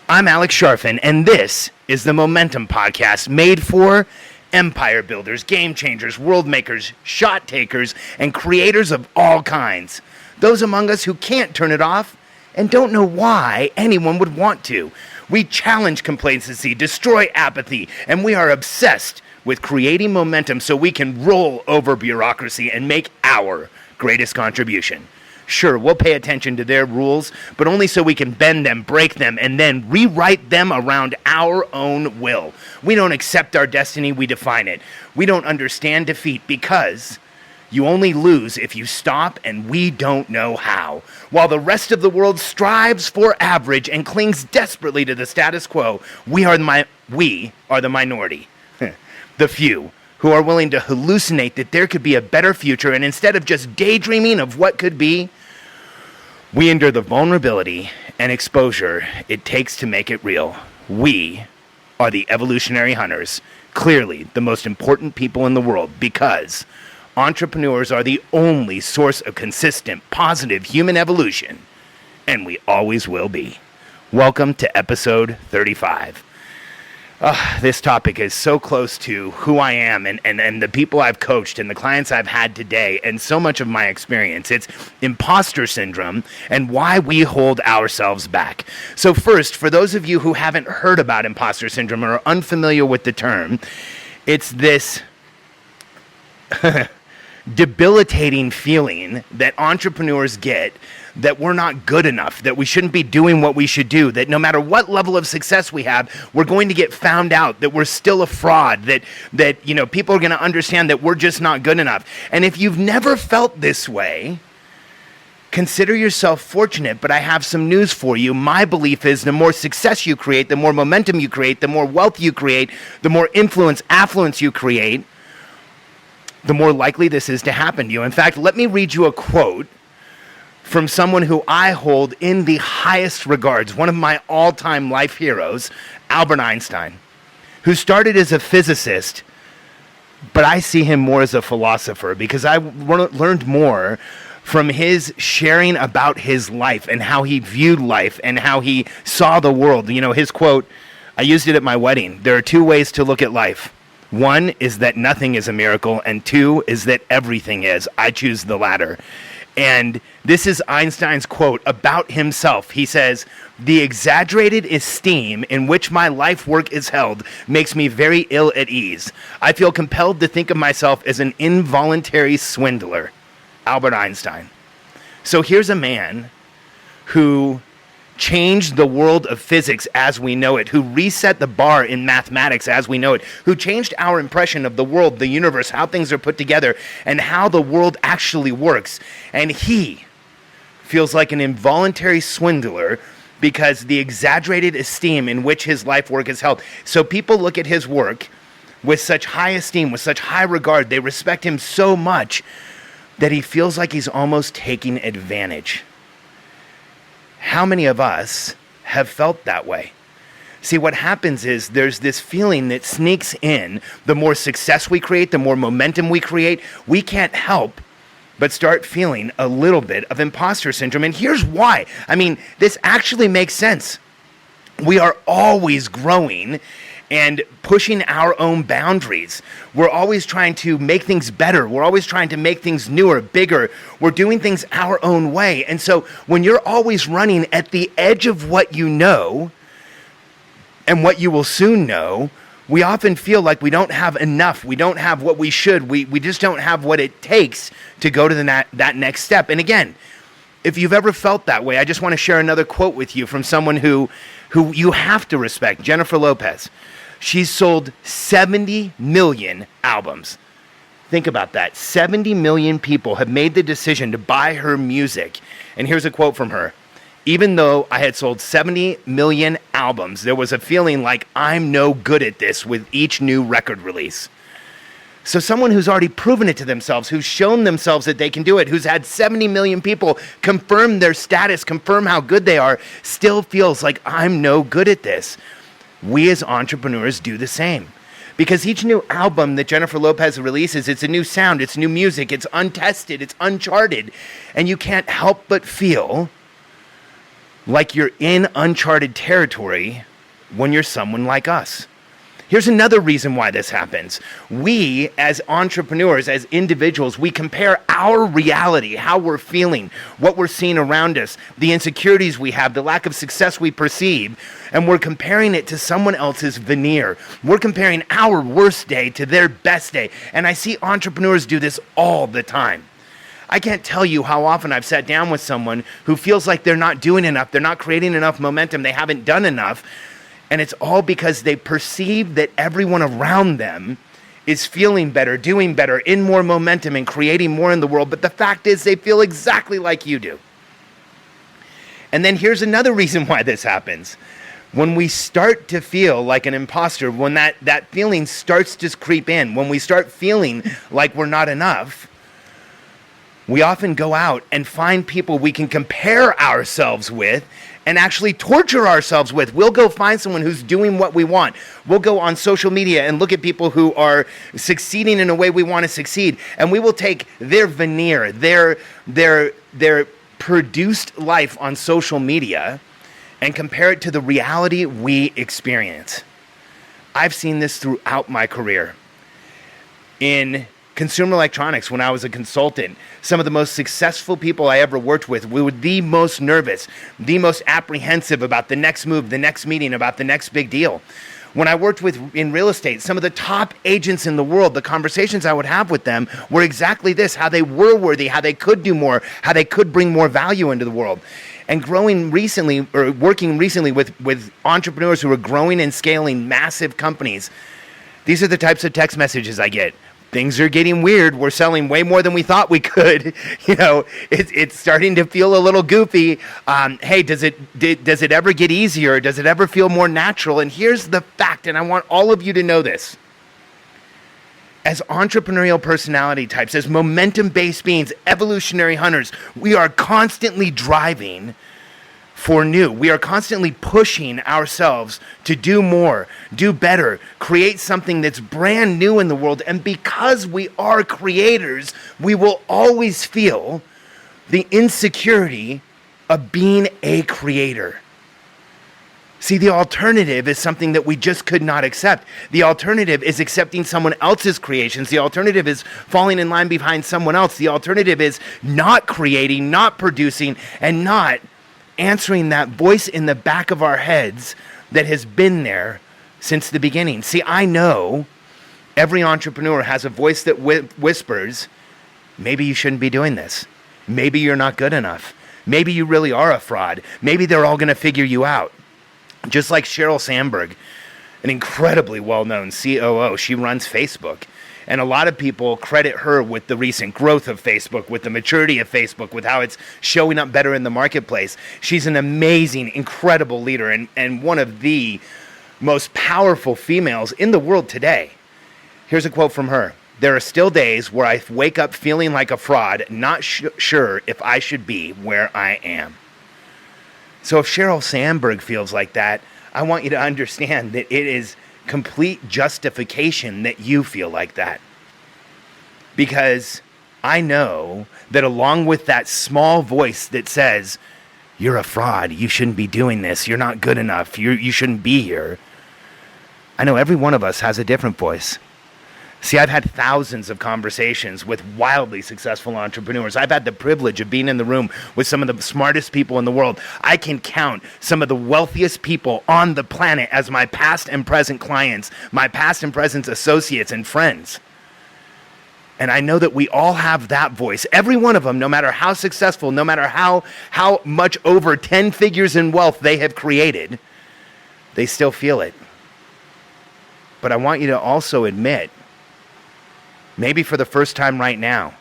I'm Alex Sharfin, and this is the Momentum Podcast made for empire builders, game changers, world makers, shot takers, and creators of all kinds. Those among us who can't turn it off and don't know why anyone would want to. We challenge complacency, destroy apathy, and we are obsessed with creating momentum so we can roll over bureaucracy and make our greatest contribution. Sure, we'll pay attention to their rules, but only so we can bend them, break them, and then rewrite them around our own will. We don't accept our destiny, we define it. We don't understand defeat because you only lose if you stop, and we don't know how. While the rest of the world strives for average and clings desperately to the status quo, we are the minority, the few, who are willing to hallucinate that there could be a better future, and instead of just daydreaming of what could be, we endure the vulnerability and exposure it takes to make it real. We are the evolutionary hunters, clearly the most important people in the world, because entrepreneurs are the only source of consistent, positive human evolution, and we always will be. Welcome to episode 35. This topic is so close to who I am and the people I've coached and the clients I've had today and so much of my experience. It's imposter syndrome and why we hold ourselves back. So first, for those of you who haven't heard about imposter syndrome or are unfamiliar with the term, it's this debilitating feeling that entrepreneurs get that we're not good enough, that we shouldn't be doing what we should do, that no matter what level of success we have, we're going to get found out, that we're still a fraud, that people are going to understand that we're just not good enough. And if you've never felt this way, consider yourself fortunate, but I have some news for you. My belief is the more success you create, the more momentum you create, the more wealth you create, the more influence, affluence you create, the more likely this is to happen to you. In fact, let me read you a quote from someone who I hold in the highest regards, one of my all-time life heroes, Albert Einstein, who started as a physicist, but I see him more as a philosopher because I learned more from his sharing about his life and how he viewed life and how he saw the world. You know, his quote, I used it at my wedding. There are two ways to look at life. One is that nothing is a miracle, and two is that everything is. I choose the latter. And this is Einstein's quote about himself. He says, "The exaggerated esteem in which my life work is held makes me very ill at ease. I feel compelled to think of myself as an involuntary swindler." Albert Einstein. So here's a man who changed the world of physics as we know it, who reset the bar in mathematics as we know it, who changed our impression of the world, the universe, how things are put together, and how the world actually works. And he feels like an involuntary swindler because the exaggerated esteem in which his life work is held. So people look at his work with such high esteem, with such high regard, they respect him so much that he feels like he's almost taking advantage. How many of us have felt that way? See, what happens is there's this feeling that sneaks in. The more success we create, the more momentum we create, we can't help but start feeling a little bit of imposter syndrome. And here's why. I mean, this actually makes sense. We are always growing and pushing our own boundaries. We're always trying to make things better. We're always trying to make things newer, bigger. We're doing things our own way. And so when you're always running at the edge of what you know and what you will soon know, we often feel like we don't have enough. We don't have what we should. We just don't have what it takes to go to that next step. And again, if you've ever felt that way, I just want to share another quote with you from someone who you have to respect, Jennifer Lopez. She's sold 70 million albums. Think about that. 70 million people have made the decision to buy her music. And here's a quote from her. Even though I had sold 70 million albums, there was a feeling like I'm no good at this with each new record release. So someone who's already proven it to themselves, who's shown themselves that they can do it, who's had 70 million people confirm their status, confirm how good they are, still feels like I'm no good at this. We as entrepreneurs do the same. Because each new album that Jennifer Lopez releases, it's a new sound, it's new music, it's untested, it's uncharted, and you can't help but feel like you're in uncharted territory when you're someone like us. Here's another reason why this happens. We, as entrepreneurs, as individuals, we compare our reality, how we're feeling, what we're seeing around us, the insecurities we have, the lack of success we perceive, and we're comparing it to someone else's veneer. We're comparing our worst day to their best day. And I see entrepreneurs do this all the time. I can't tell you how often I've sat down with someone who feels like they're not doing enough, they're not creating enough momentum, they haven't done enough. And it's all because they perceive that everyone around them is feeling better, doing better, in more momentum and creating more in the world. But the fact is they feel exactly like you do. And then here's another reason why this happens. When we start to feel like an imposter, when that feeling starts to creep in, when we start feeling like we're not enough, we often go out and find people we can compare ourselves with and actually torture ourselves with. We'll go find someone who's doing what we want. We'll go on social media and look at people who are succeeding in a way we want to succeed, and we will take their veneer, their produced life on social media and compare it to the reality we experience. I've seen this throughout my career. In consumer electronics, when I was a consultant, some of the most successful people I ever worked with, we were the most nervous, the most apprehensive about the next move, the next meeting, about the next big deal. When I worked in real estate, some of the top agents in the world, the conversations I would have with them were exactly this: how they were worthy, how they could do more, how they could bring more value into the world. And working recently with entrepreneurs who are growing and scaling massive companies, these are the types of text messages I get. Things are getting weird. We're selling way more than we thought we could. It's starting to feel a little goofy. Hey, does it ever get easier? Does it ever feel more natural? And here's the fact, and I want all of you to know this. As entrepreneurial personality types, as momentum-based beings, evolutionary hunters, we are constantly driving for new. We are constantly pushing ourselves to do more, do better, create something that's brand new in the world. And because we are creators, we will always feel the insecurity of being a creator. See, the alternative is something that we just could not accept. The alternative is accepting someone else's creations. The alternative is falling in line behind someone else. The alternative is not creating, not producing, and not answering that voice in the back of our heads that has been there since the beginning. See, I know every entrepreneur has a voice that whispers, maybe you shouldn't be doing this. Maybe you're not good enough. Maybe you really are a fraud. Maybe they're all going to figure you out. Just like Sheryl Sandberg, an incredibly well-known COO, she runs Facebook. And a lot of people credit her with the recent growth of Facebook, with the maturity of Facebook, with how it's showing up better in the marketplace. She's an amazing, incredible leader and one of the most powerful females in the world today. Here's a quote from her. "There are still days where I wake up feeling like a fraud, not sure if I should be where I am." So if Sheryl Sandberg feels like that, I want you to understand that it is complete justification that you feel like that. Because I know that along with that small voice that says, you're a fraud, you shouldn't be doing this, you're not good enough, you shouldn't be here, I know every one of us has a different voice. See, I've had thousands of conversations with wildly successful entrepreneurs. I've had the privilege of being in the room with some of the smartest people in the world. I can count some of the wealthiest people on the planet as my past and present clients, my past and present associates and friends. And I know that we all have that voice. Every one of them, no matter how successful, no matter how much over 10 figures in wealth they have created, they still feel it. But I want you to also admit, maybe for the first time right now,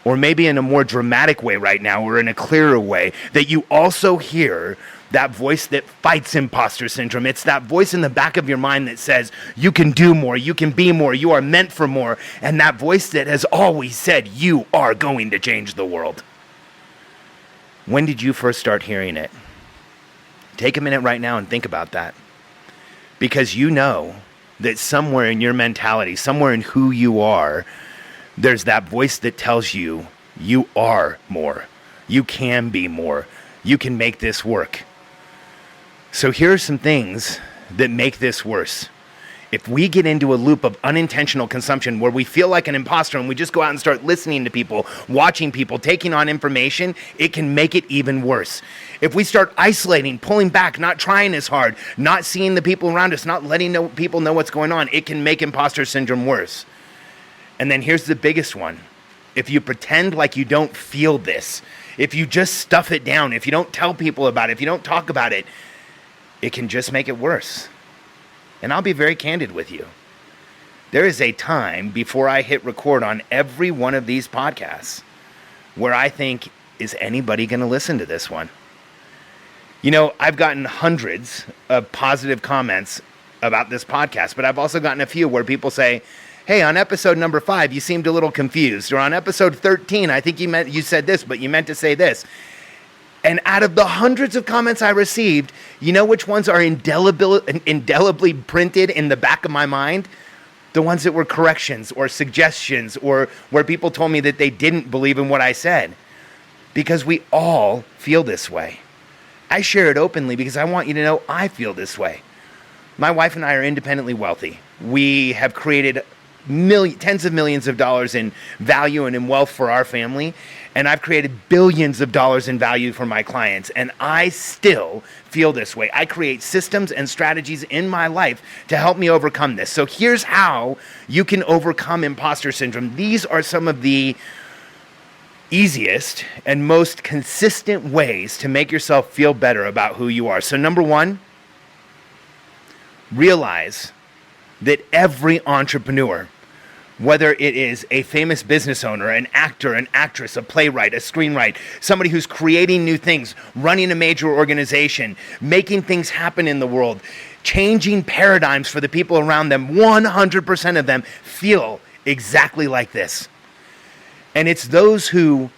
or maybe in a more dramatic way right now, or in a clearer way, that you also hear that voice that fights imposter syndrome. It's that voice in the back of your mind that says, you can do more, you can be more, you are meant for more, and that voice that has always said, you are going to change the world. When did you first start hearing it? Take a minute right now and think about that. Because you know that somewhere in your mentality, somewhere in who you are, there's that voice that tells you, you are more. You can be more. You can make this work. So here are some things that make this worse. If we get into a loop of unintentional consumption where we feel like an imposter and we just go out and start listening to people, watching people, taking on information, it can make it even worse. If we start isolating, pulling back, not trying as hard, not seeing the people around us, not letting people know what's going on, it can make imposter syndrome worse. And then here's the biggest one. If you pretend like you don't feel this, if you just stuff it down, if you don't tell people about it, if you don't talk about it, it can just make it worse. And I'll be very candid with you. There is a time before I hit record on every one of these podcasts where I think, is anybody going to listen to this one? You know, I've gotten hundreds of positive comments about this podcast, but I've also gotten a few where people say, hey, on episode number 5, you seemed a little confused. Or on episode 13, I think you said this, but you meant to say this. And out of the hundreds of comments I received, you know which ones are indelibly printed in the back of my mind? The ones that were corrections or suggestions or where people told me that they didn't believe in what I said. Because we all feel this way. I share it openly because I want you to know I feel this way. My wife and I are independently wealthy. We have created tens of millions of dollars in value and in wealth for our family. And I've created billions of dollars in value for my clients. And I still feel this way. I create systems and strategies in my life to help me overcome this. So here's how you can overcome imposter syndrome. These are some of the easiest and most consistent ways to make yourself feel better about who you are. So number 1, realize that every entrepreneur, whether it is a famous business owner, an actor, an actress, a playwright, a screenwriter, somebody who's creating new things, running a major organization, making things happen in the world, changing paradigms for the people around them, 100% of them feel exactly like this. And it's those who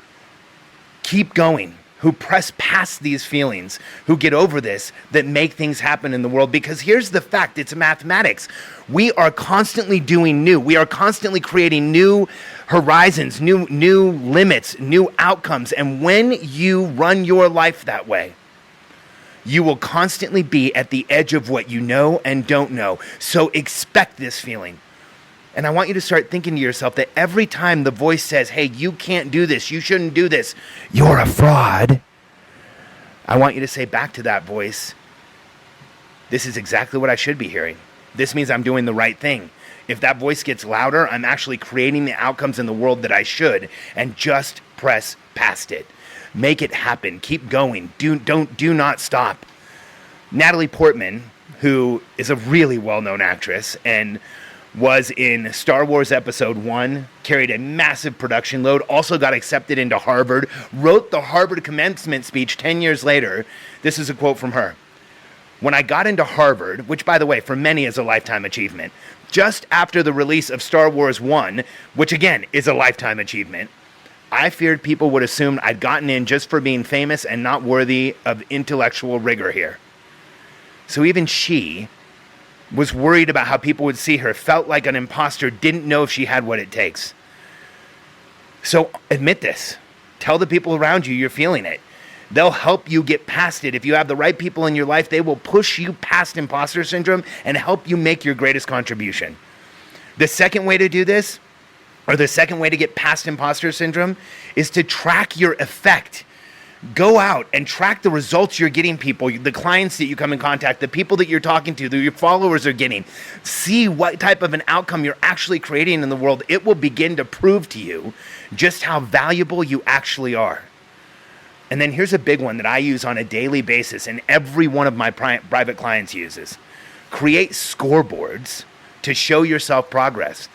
keep going, who press past these feelings, who get over this, that make things happen in the world. Because here's the fact, it's mathematics. We are constantly doing new. We are constantly creating new horizons, new limits, new outcomes. And when you run your life that way, you will constantly be at the edge of what you know and don't know. So expect this feeling. And I want you to start thinking to yourself that every time the voice says, hey, you can't do this, you shouldn't do this, you're a fraud, I want you to say back to that voice, this is exactly what I should be hearing. This means I'm doing the right thing. If that voice gets louder, I'm actually creating the outcomes in the world that I should, and just press past it. Make it happen. Keep going. Do not stop. Natalie Portman, who is a really well-known actress and was in Star Wars Episode 1, carried a massive production load, also got accepted into Harvard, wrote the Harvard commencement speech 10 years later. This is a quote from her. When I got into Harvard, which by the way, for many is a lifetime achievement, just after the release of Star Wars 1, which again is a lifetime achievement, I feared people would assume I'd gotten in just for being famous and not worthy of intellectual rigor here. So even she was worried about how people would see her, felt like an imposter, didn't know if she had what it takes. So admit this. Tell the people around you you're feeling it. They'll help you get past it. If you have the right people in your life, they will push you past imposter syndrome and help you make your greatest contribution. The second way to do this, or the second way to get past imposter syndrome, is to track your effect. Go out and track the results you're getting people, the clients that you come in contact, the people that you're talking to, that your followers are getting. See what type of an outcome you're actually creating in the world. It will begin to prove to you just how valuable you actually are. And then here's a big one that I use on a daily basis and every one of my private clients uses. Create scoreboards to show yourself progress.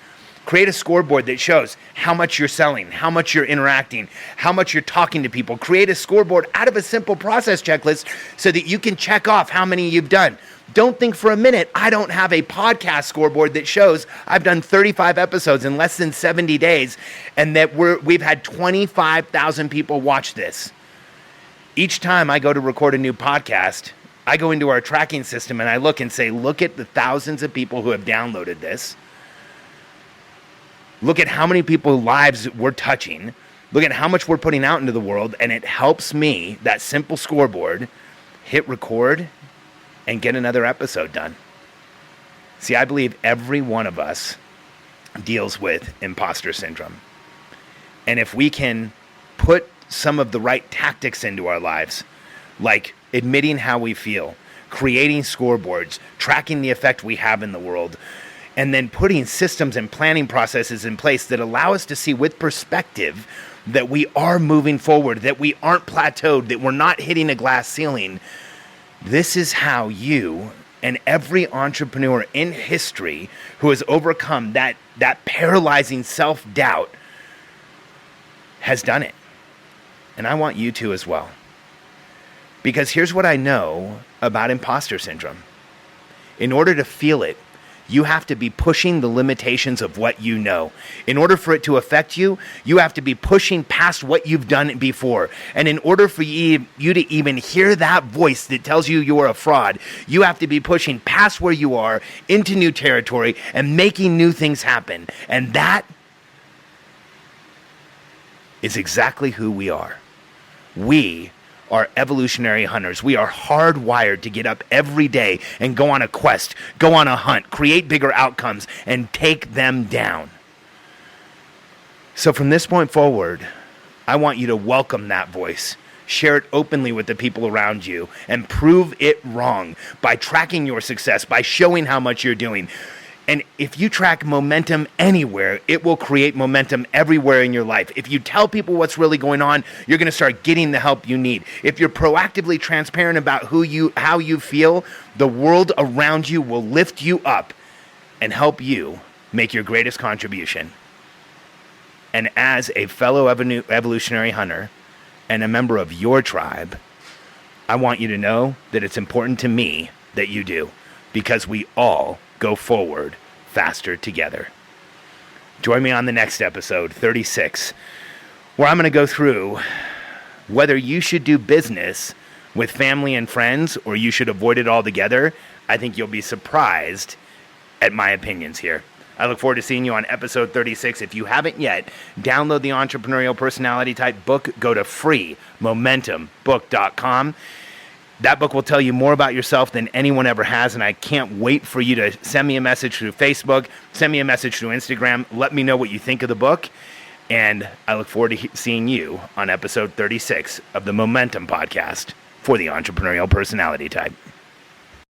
Create a scoreboard that shows how much you're selling, how much you're interacting, how much you're talking to people. Create a scoreboard out of a simple process checklist so that you can check off how many you've done. Don't think for a minute, I don't have a podcast scoreboard that shows I've done 35 episodes in less than 70 days and that we've had 25,000 people watch this. Each time I go to record a new podcast, I go into our tracking system and I look and say, look at the thousands of people who have downloaded this. Look at how many people's lives we're touching. Look at how much we're putting out into the world. And it helps me, that simple scoreboard, hit record and get another episode done. See, I believe every one of us deals with imposter syndrome. And if we can put some of the right tactics into our lives, like admitting how we feel, creating scoreboards, tracking the effect we have in the world, and then putting systems and planning processes in place that allow us to see with perspective that we are moving forward, that we aren't plateaued, that we're not hitting a glass ceiling. This is how you and every entrepreneur in history who has overcome that paralyzing self-doubt has done it. And I want you to as well. Because here's what I know about imposter syndrome. In order to feel it, you have to be pushing the limitations of what you know. In order for it to affect you, you have to be pushing past what you've done before. And in order for you to even hear that voice that tells you you're a fraud, you have to be pushing past where you are into new territory and making new things happen. And that is exactly who we are. We are evolutionary hunters. We are hardwired to get up every day and go on a quest, go on a hunt, create bigger outcomes, and take them down. So from this point forward, I want you to welcome that voice. Share it openly with the people around you and prove it wrong by tracking your success, by showing how much you're doing. And if you track momentum anywhere, it will create momentum everywhere in your life. If you tell people what's really going on, you're going to start getting the help you need. If you're proactively transparent about how you feel, the world around you will lift you up and help you make your greatest contribution. And as a fellow evolutionary hunter and a member of your tribe, I want you to know that it's important to me that you do, because we all go forward faster together. Join me on the next episode, 36, where I'm going to go through whether you should do business with family and friends or you should avoid it altogether. I think you'll be surprised at my opinions here. I look forward to seeing you on episode 36. If you haven't yet, download the Entrepreneurial Personality Type book. Go to freemomentumbook.com. That book will tell you more about yourself than anyone ever has, and I can't wait for you to send me a message through Facebook, send me a message through Instagram, let me know what you think of the book, and I look forward to seeing you on episode 36 of the Momentum Podcast for the Entrepreneurial Personality Type.